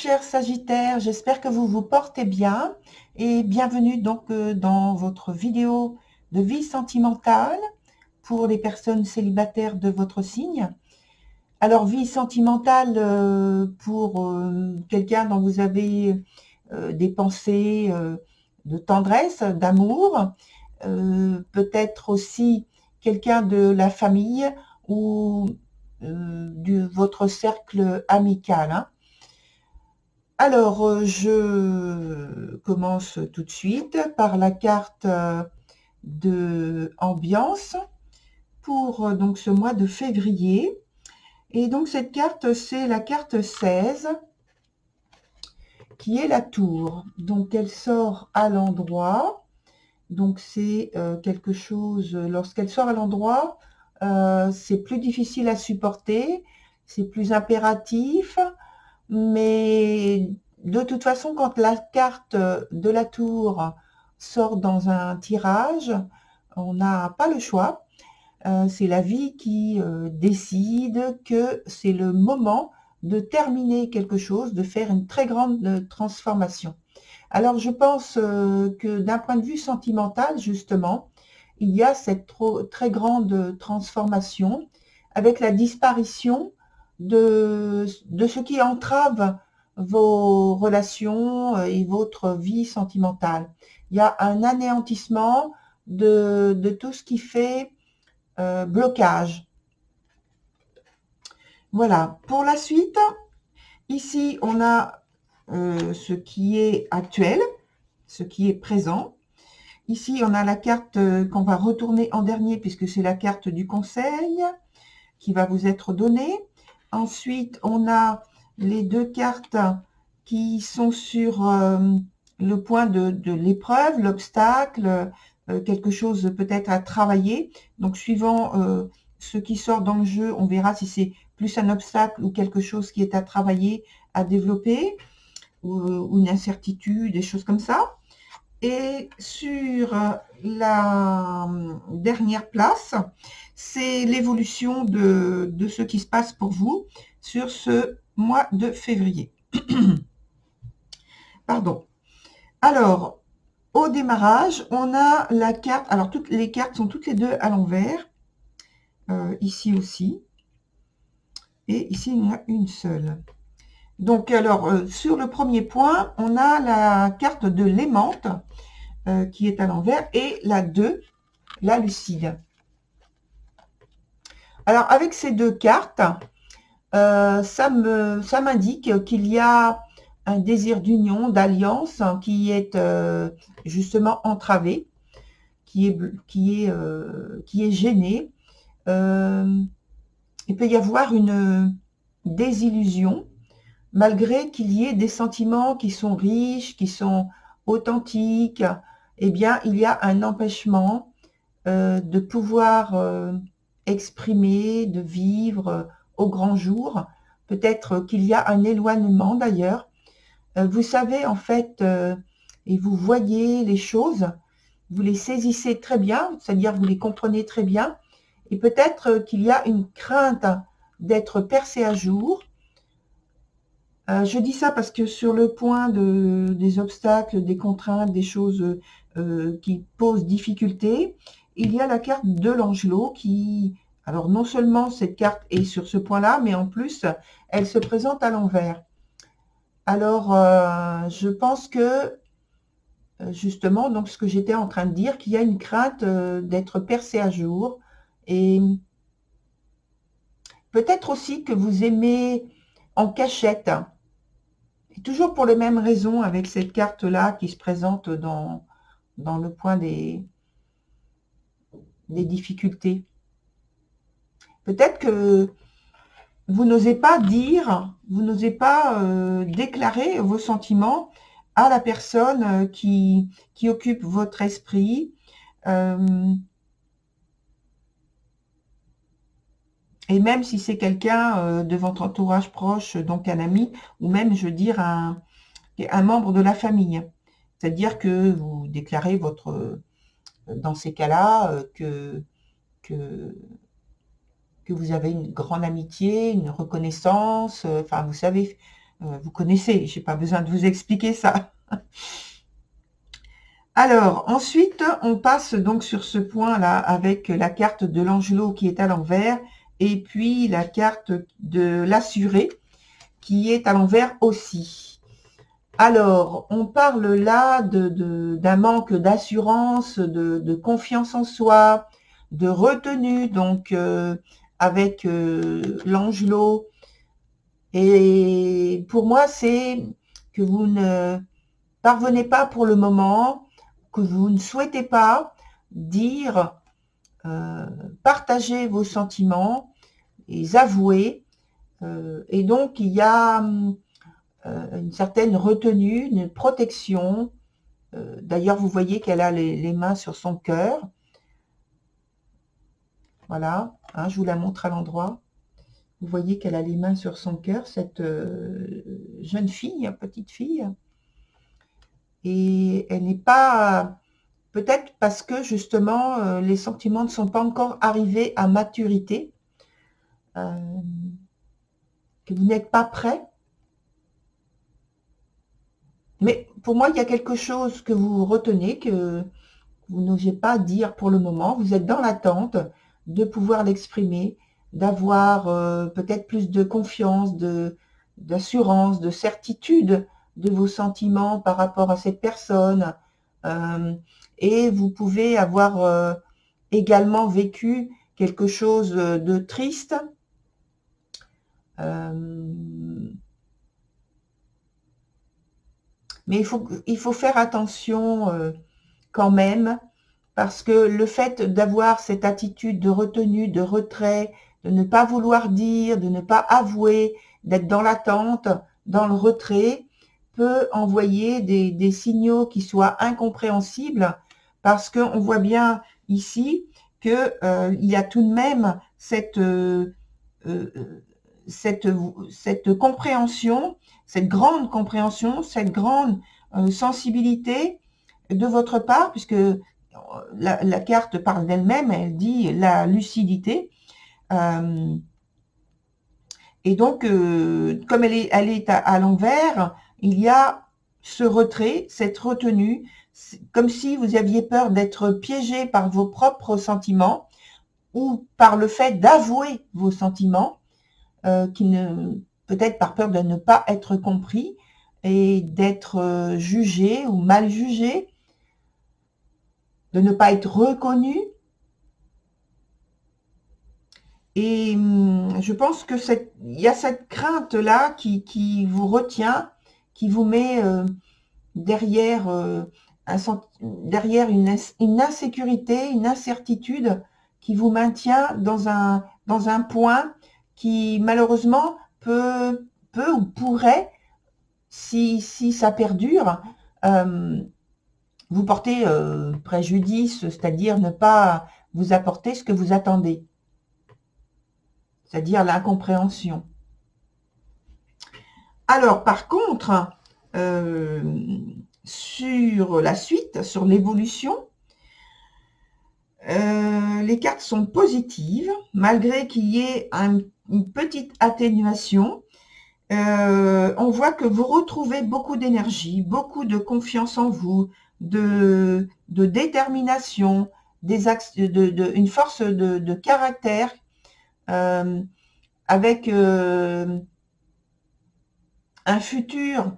chers Sagittaires, j'espère que vous vous portez bien et bienvenue donc dans votre vidéo de vie sentimentale pour les personnes célibataires de votre signe. Alors, vie sentimentale pour quelqu'un dont vous avez des pensées de tendresse, d'amour, peut-être aussi quelqu'un de la famille ou de votre cercle amical, hein. Alors, je commence tout de suite par la carte de ambiance pour donc ce mois de février. Et donc cette carte, c'est la carte 16, qui est la tour. Donc elle sort à l'endroit. Donc c'est quelque chose, lorsqu'elle sort à l'endroit, c'est plus difficile à supporter, c'est plus impératif. Mais de toute façon, quand la carte de la tour sort dans un tirage, on n'a pas le choix. C'est la vie qui décide que c'est le moment de terminer quelque chose, de faire une très grande transformation. Alors, je pense que d'un point de vue sentimental, justement, il y a cette très grande transformation avec la disparition de ce qui entrave vos relations et votre vie sentimentale. Il y a un anéantissement de tout ce qui fait blocage. Voilà. Pour la suite, ici, on a ce qui est actuel, ce qui est présent. Ici, on a la carte qu'on va retourner en dernier puisque c'est la carte du conseil qui va vous être donnée. Ensuite, on a les deux cartes qui sont sur le point de l'épreuve, l'obstacle, quelque chose peut-être à travailler. Donc, suivant ce qui sort dans le jeu, on verra si c'est plus un obstacle ou quelque chose qui est à travailler, à développer, ou une incertitude, des choses comme ça. Et sur la dernière place, c'est l'évolution de ce qui se passe pour vous sur ce mois de février. Pardon. Alors, au démarrage, on a la carte. Alors, toutes les cartes sont toutes les deux à l'envers. Ici aussi. Et ici, il y en a une seule. Donc, alors, sur le premier point, on a la carte de l'aimante qui est à l'envers et la 2, la lucide. Alors, avec ces deux cartes, ça m'indique qu'il y a un désir d'union, d'alliance qui est justement entravé, qui est gêné. Il peut y avoir une désillusion, malgré qu'il y ait des sentiments qui sont riches, qui sont authentiques. Eh bien, il y a un empêchement de pouvoir exprimer, de vivre au grand jour. Peut-être qu'il y a un éloignement d'ailleurs. Vous savez en fait, et vous voyez les choses, vous les saisissez très bien, c'est-à-dire vous les comprenez très bien, et peut-être qu'il y a une crainte d'être percé à jour. Je dis ça parce que sur le point des obstacles, des contraintes, des choses qui posent difficulté, il y a la carte de l'Angelot qui, alors non seulement cette carte est sur ce point-là, mais en plus, elle se présente à l'envers. Alors, je pense que, justement, donc ce que j'étais en train de dire, qu'il y a une crainte d'être percé à jour, et peut-être aussi que vous aimez en cachette, et toujours pour les mêmes raisons avec cette carte-là qui se présente dans le point des difficultés. Peut-être que vous n'osez pas dire, vous n'osez pas déclarer vos sentiments à la personne qui occupe votre esprit. Et même si c'est quelqu'un de votre entourage proche, donc un ami, ou même, je veux dire, un membre de la famille. C'est-à-dire que vous déclarez dans ces cas-là, que vous avez une grande amitié, une reconnaissance, enfin, vous savez, Vous connaissez, je n'ai pas besoin de vous expliquer ça. Alors, ensuite, on passe donc sur ce point-là avec la carte de l'Angelot qui est à l'envers et puis la carte de l'Assuré qui est à l'envers aussi. Alors, on parle là d'un manque d'assurance, de confiance en soi, de retenue, donc avec l'Angelot. Et pour moi, c'est que vous ne parvenez pas pour le moment, que vous ne souhaitez pas dire, partager vos sentiments, les avouer. Et donc, il y a une certaine retenue, une protection. D'ailleurs, vous voyez qu'elle a les mains sur son cœur. Voilà, hein, je vous la montre à l'endroit. Vous voyez qu'elle a les mains sur son cœur, cette jeune fille, petite fille. Et elle n'est pas... Peut-être parce que justement, les sentiments ne sont pas encore arrivés à maturité, que vous n'êtes pas prêt. Mais pour moi, il y a quelque chose que vous retenez, que vous n'osez pas dire pour le moment. Vous êtes dans l'attente de pouvoir l'exprimer, d'avoir peut-être plus de confiance, d'assurance, de certitude de vos sentiments par rapport à cette personne. Et vous pouvez avoir également vécu quelque chose de triste. Mais il faut faire attention quand même, parce que le fait d'avoir cette attitude de retenue, de retrait, de ne pas vouloir dire, de ne pas avouer, d'être dans l'attente, dans le retrait, peut envoyer des signaux qui soient incompréhensibles, parce qu'on voit bien ici qu'il y a tout de même cette compréhension, cette grande compréhension, cette grande sensibilité de votre part, puisque la carte parle d'elle-même, elle dit la lucidité. Et donc, comme elle est à l'envers, il y a ce retrait, cette retenue, comme si vous aviez peur d'être piégé par vos propres sentiments ou par le fait d'avouer vos sentiments, peut-être par peur de ne pas être compris et d'être jugé ou mal jugé, de ne pas être reconnu. Et je pense que il y a cette crainte-là qui vous retient, qui vous met derrière, derrière une insécurité, une incertitude qui vous maintient dans un point qui malheureusement peut ou pourrait, si ça perdure, vous porter préjudice, c'est-à-dire ne pas vous apporter ce que vous attendez, c'est-à-dire l'incompréhension. Alors, par contre, sur la suite, sur l'évolution, les cartes sont positives, malgré qu'il y ait une petite atténuation. On voit que vous retrouvez beaucoup d'énergie, beaucoup de confiance en vous, de détermination, une force de caractère, avec un futur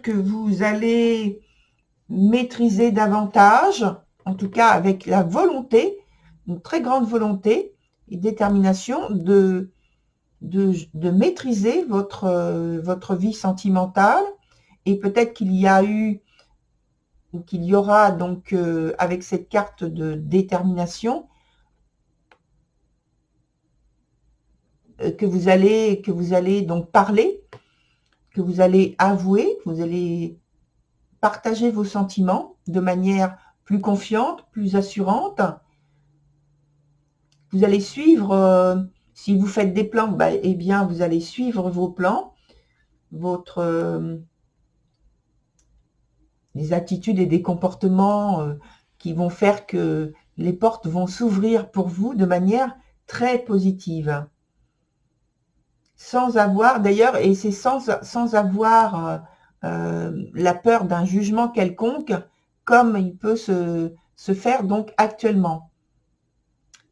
que vous allez maîtriser davantage, en tout cas avec la volonté, une très grande volonté et détermination de maîtriser votre vie sentimentale. Et peut-être qu'il y a eu ou qu'il y aura donc avec cette carte de détermination que vous allez donc parler, que vous allez avouer, que vous allez partager vos sentiments de manière plus confiante, plus assurante. Vous allez suivre, si vous faites des plans, eh bien, vous allez suivre vos plans, des attitudes et des comportements qui vont faire que les portes vont s'ouvrir pour vous de manière très positive. sans avoir, d'ailleurs, et c'est sans avoir la peur d'un jugement quelconque, comme il peut se faire donc actuellement.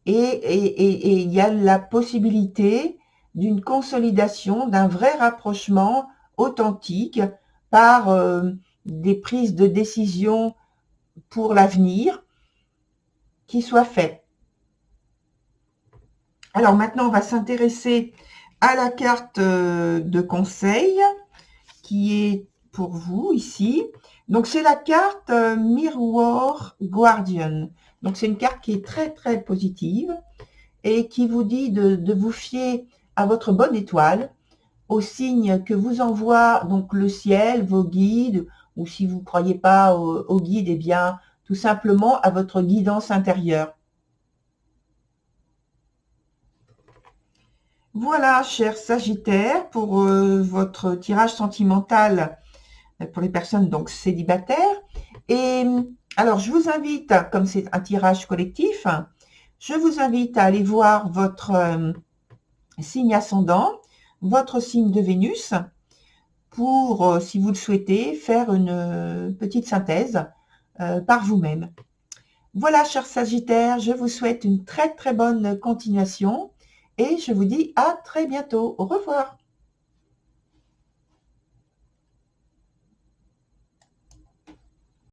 Et il y a la possibilité d'une consolidation, d'un vrai rapprochement authentique par des prises de décision pour l'avenir qui soient faites. Alors maintenant, on va s'intéresser à la carte de conseil qui est pour vous ici. Donc c'est la carte Mirror Guardian. Donc c'est une carte qui est très très positive et qui vous dit de vous fier à votre bonne étoile, aux signes que vous envoie donc le ciel, vos guides, ou si vous ne croyez pas aux guides, eh bien tout simplement à votre guidance intérieure. Voilà, cher Sagittaire, pour votre tirage sentimental pour les personnes donc célibataires. Et alors, je vous invite, comme c'est un tirage collectif, je vous invite à aller voir votre signe ascendant, votre signe de Vénus, pour, si vous le souhaitez, faire une petite synthèse par vous-même. Voilà, cher Sagittaire, je vous souhaite une très très bonne continuation et je vous dis à très bientôt. Au revoir.